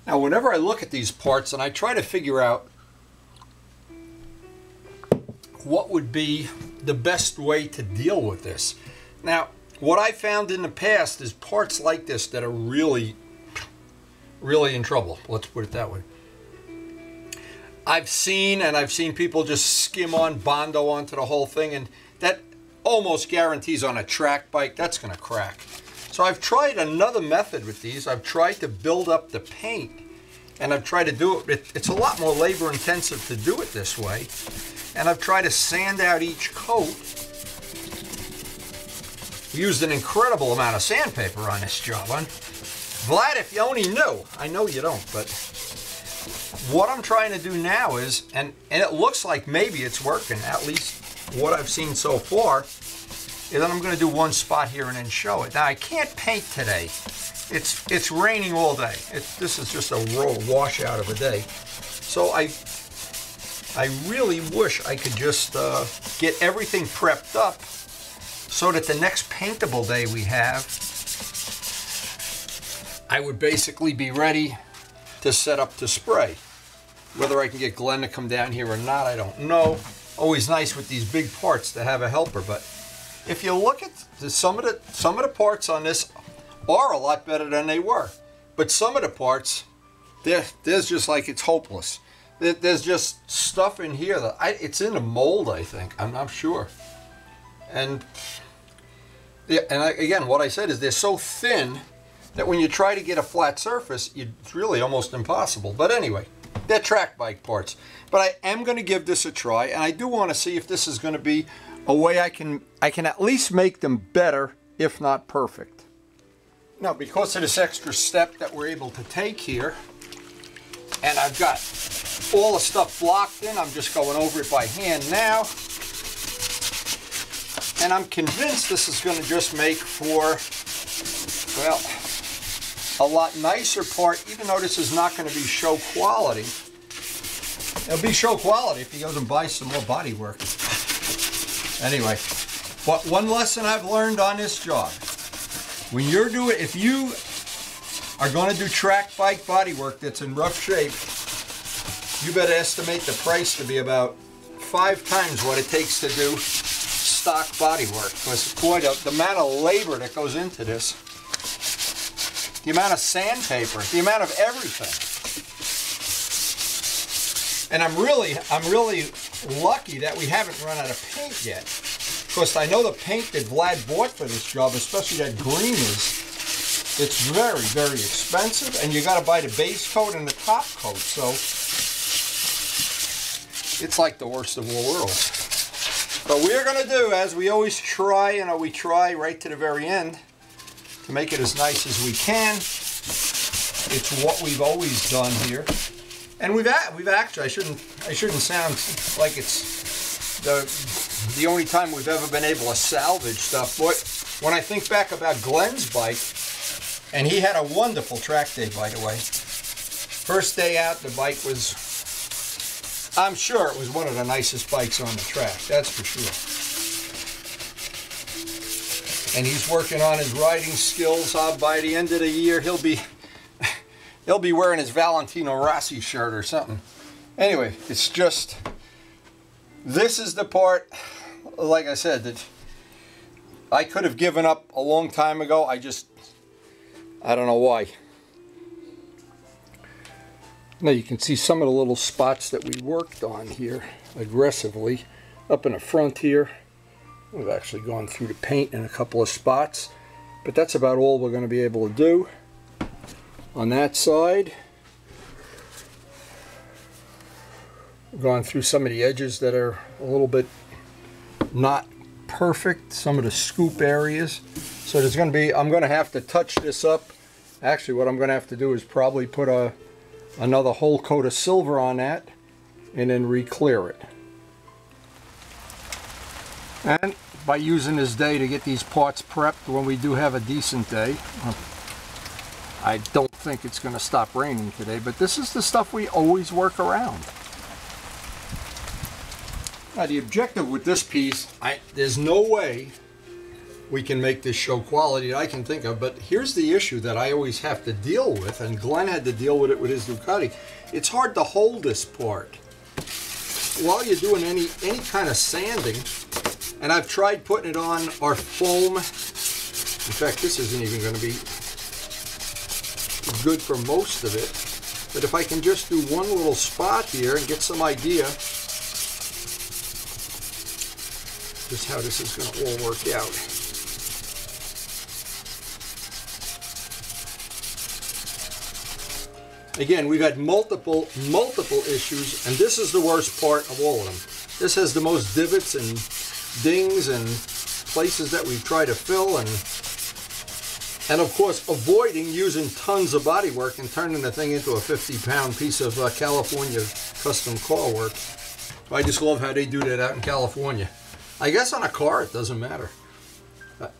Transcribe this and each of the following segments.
Now, whenever I look at these parts and I try to figure out what would be the best way to deal with this. Now, what I found in the past is parts like this that are really in trouble. Let's put it that way. I've seen people just skim on Bondo onto the whole thing, and that almost guarantees on a track bike that's going to crack. So I've tried another method with these. I've tried to build up the paint, and I've tried to do it. It's a lot more labor intensive to do it this way. And I've tried to sand out each coat. We used an incredible amount of sandpaper on this job. Vlad, if you only knew. I know you don't, but what I'm trying to do now is, and it looks like maybe it's working, at least what I've seen so far, is that I'm going to do one spot here and then show it. Now, I can't paint today. It's raining all day. This is just a raw washout of a day. So I really wish I could just get everything prepped up so that the next paintable day we have, I would basically be ready to set up to spray. Whether I can get Glenn to come down here or not, I don't know. Always nice with these big parts to have a helper, but if you look at some of the parts on this are a lot better than they were. But some of the parts, there's just like it's hopeless. There's just stuff in here that it's in a mold, I think. I'm not sure. And yeah, again, what I said is they're so thin that when you try to get a flat surface, it's really almost impossible. But anyway, they're track bike parts. But I am going to give this a try, and I do want to see if this is going to be a way I can at least make them better, if not perfect. Now, because of this extra step that we're able to take here, and I've got all the stuff blocked in, I'm just going over it by hand now. And I'm convinced this is going to just make for, well, a lot nicer part, even though this is not going to be show quality. It'll be show quality if he goes and buys some more body work. Anyway, but one lesson I've learned on this job, when you're doing, if you are going to do track bike body work that's in rough shape, you better estimate the price to be about 5 times what it takes to do stock body work. Because boy, the amount of labor that goes into this, the amount of sandpaper, the amount of everything. And I'm really lucky that we haven't run out of paint yet. Because I know the paint that Vlad bought for this job, especially that green, it's very, very expensive, and you got to buy the base coat and the top coat. So it's like the worst of all worlds. But we're going to do, as we always try, we try right to the very end to make it as nice as we can. It's what we've always done here. And we've actually, I shouldn't sound like it's the only time we've ever been able to salvage stuff. But when I think back about Glenn's bike, and he had a wonderful track day, by the way. First day out, the bike was, I'm sure it was one of the nicest bikes on the track, that's for sure. And he's working on his riding skills. By the end of the year, he'll be wearing his Valentino Rossi shirt or something. Anyway, it's just, this is the part, like I said, that I could have given up a long time ago. I don't know why. Now you can see some of the little spots that we worked on here aggressively. Up in the front here, we've actually gone through the paint in a couple of spots, but that's about all we're going to be able to do. On that side, we've gone through some of the edges that are a little bit not perfect, some of the scoop areas. So there's going to be, I'm going to have to touch this up. Actually, what I'm going to have to do is probably put another whole coat of silver on that and then re-clear it. And by using this day to get these parts prepped when we do have a decent day, I don't think it's going to stop raining today, but this is the stuff we always work around. Now the objective with this piece, there's no way we can make this show quality that I can think of. But here's the issue that I always have to deal with, and Glenn had to deal with it with his Ducati. It's hard to hold this part while you're doing any kind of sanding. And I've tried putting it on our foam. In fact, this isn't even going to be good for most of it. But if I can just do one little spot here and get some idea just how this is going to all work out. Again, we've had multiple issues, and this is the worst part of all of them. This has the most divots and dings and places that we've tried to fill, and of course avoiding using tons of bodywork and turning the thing into a 50-pound piece of California custom car work. I just love how they do that out in California. I guess on a car it doesn't matter.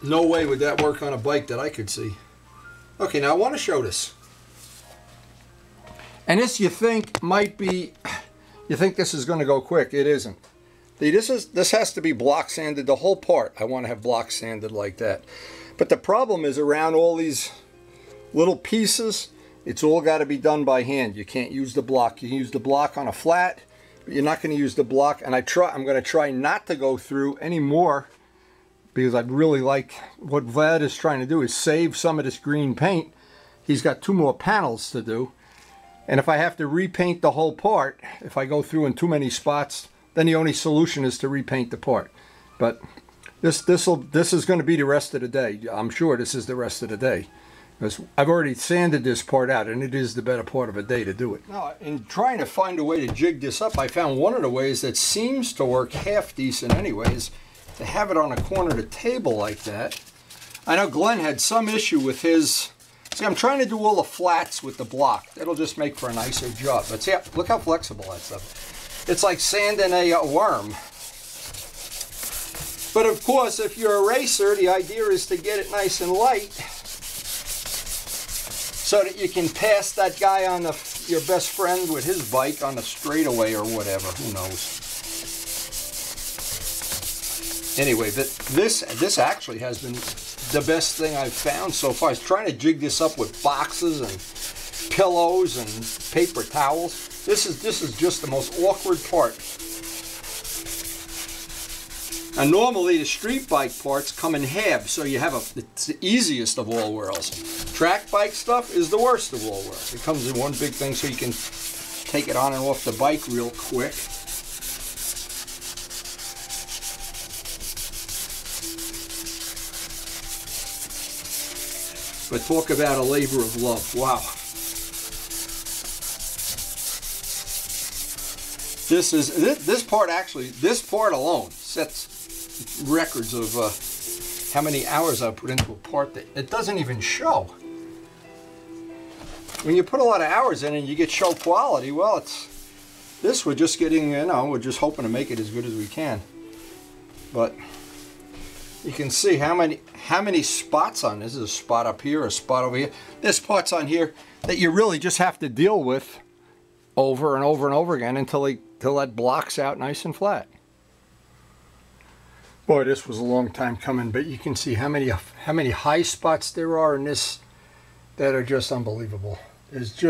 No way would that work on a bike that I could see. Okay, now I want to show this. And this you think might be, you think this is going to go quick. It isn't. This has to be block sanded, the whole part. I want to have block sanded like that. But the problem is around all these little pieces, it's all got to be done by hand. You can't use the block. You can use the block on a flat, but you're not going to use the block. And I'm going to try not to go through any more, because I'd really like, what Vlad is trying to do is save some of this green paint. He's got 2 more panels to do. And if I have to repaint the whole part, if I go through in too many spots, then the only solution is to repaint the part. But this is going to be the rest of the day. I'm sure this is the rest of the day, because I've already sanded this part out, and it is the better part of a day to do it. Now, in trying to find a way to jig this up, I found one of the ways that seems to work half decent anyways, to have it on a corner of the table like that. I know Glenn had some issue with his. See, I'm trying to do all the flats with the block. That'll just make for a nicer job. But see, look how flexible that stuff. It's like sanding a worm. But of course, if you're a racer, the idea is to get it nice and light so that you can pass that guy on your best friend with his bike on the straightaway or whatever. Who knows? Anyway, this actually has been the best thing I've found so far. Is trying to jig this up with boxes and pillows and paper towels. This is just the most awkward part. And normally the street bike parts come in halves, so you have it's the easiest of all worlds. Track bike stuff is the worst of all worlds. It comes in one big thing, so you can take it on and off the bike real quick. But talk about a labor of love. Wow. This part alone sets records of how many hours I put into a part that it doesn't even show. When you put a lot of hours in and you get show quality, well, we're just getting, we're just hoping to make it as good as we can. But you can see how many spots on this. There's a spot up here, a spot over here. There's spots on here that you really just have to deal with over and over and over again until that blocks out nice and flat. Boy, this was a long time coming, but you can see how many high spots there are in this that are just unbelievable. It's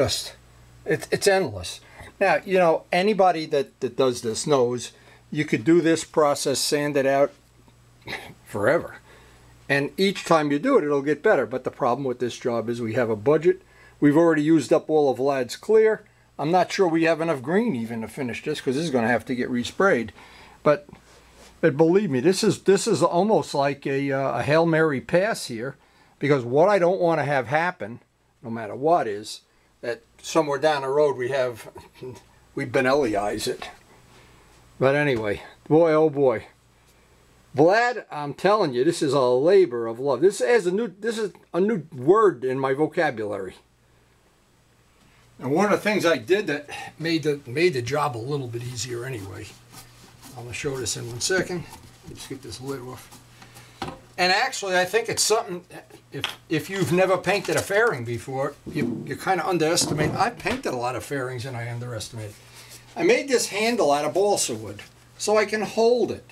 endless. Now, anybody that does this knows you could do this process, sand it out forever. And each time you do it, it'll get better. But the problem with this job is we have a budget. We've already used up all of Vlad's clear. I'm not sure we have enough green even to finish this, because this is going to have to get resprayed. But believe me, this is almost like a Hail Mary pass here, because what I don't want to have happen, no matter what, is that somewhere down the road we BENELLI-ize it. But anyway, boy, oh boy. Vlad, I'm telling you, this is a labor of love. This is a new word in my vocabulary. And one of the things I did that made the job a little bit easier anyway. I'm going to show this in 1 second. Let's get this lid off. And actually, I think it's something, if you've never painted a fairing before, you kind of underestimate. I've painted a lot of fairings and I underestimate. I made this handle out of balsa wood so I can hold it.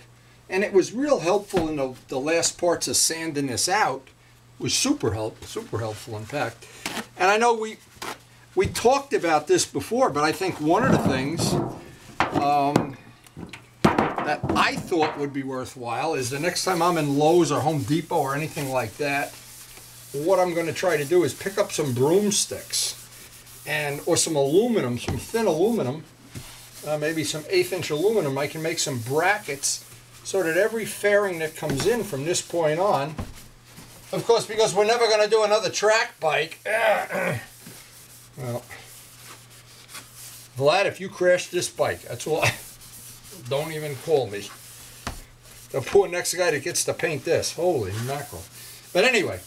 And it was real helpful in the last parts of sanding this out. It was super helpful in fact. And I know we talked about this before, but I think one of the things that I thought would be worthwhile is the next time I'm in Lowe's or Home Depot or anything like that, what I'm going to try to do is pick up some broomsticks or some aluminum, some thin aluminum, maybe some 1/8" aluminum. I can make some brackets so that every fairing that comes in from this point on, of course, because we're never going to do another track bike. Well, Vlad, if you crash this bike, that's all. Don't even call me. The poor next guy that gets to paint this. Holy mackerel. But anyway,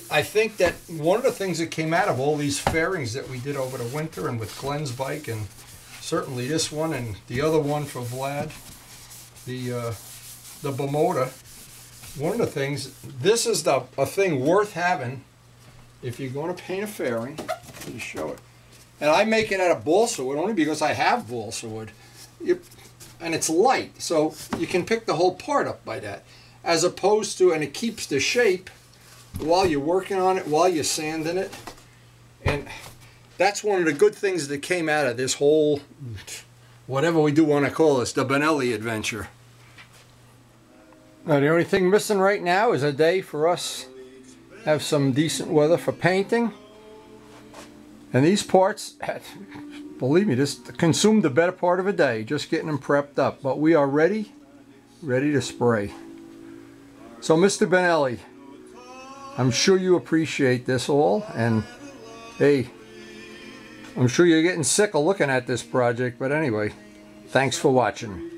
I think that one of the things that came out of all these fairings that we did over the winter and with Glenn's bike, and certainly this one and the other one for Vlad, the Bimota, one of the things, this is a thing worth having if you're going to paint a fairing. Let me show it. And I make it out of balsa wood only because I have balsa wood. And it's light, so you can pick the whole part up by that. As opposed to, and it keeps the shape while you're working on it, while you're sanding it. And that's one of the good things that came out of this whole, whatever we do want to call this, the BENELLI adventure. Now, the only thing missing right now is a day for us to have some decent weather for painting. And these parts, believe me, this consumed the better part of a day, just getting them prepped up. But we are ready to spray. So, Mr. BENELLI, I'm sure you appreciate this all. And, hey, I'm sure you're getting sick of looking at this project. But anyway, thanks for watching.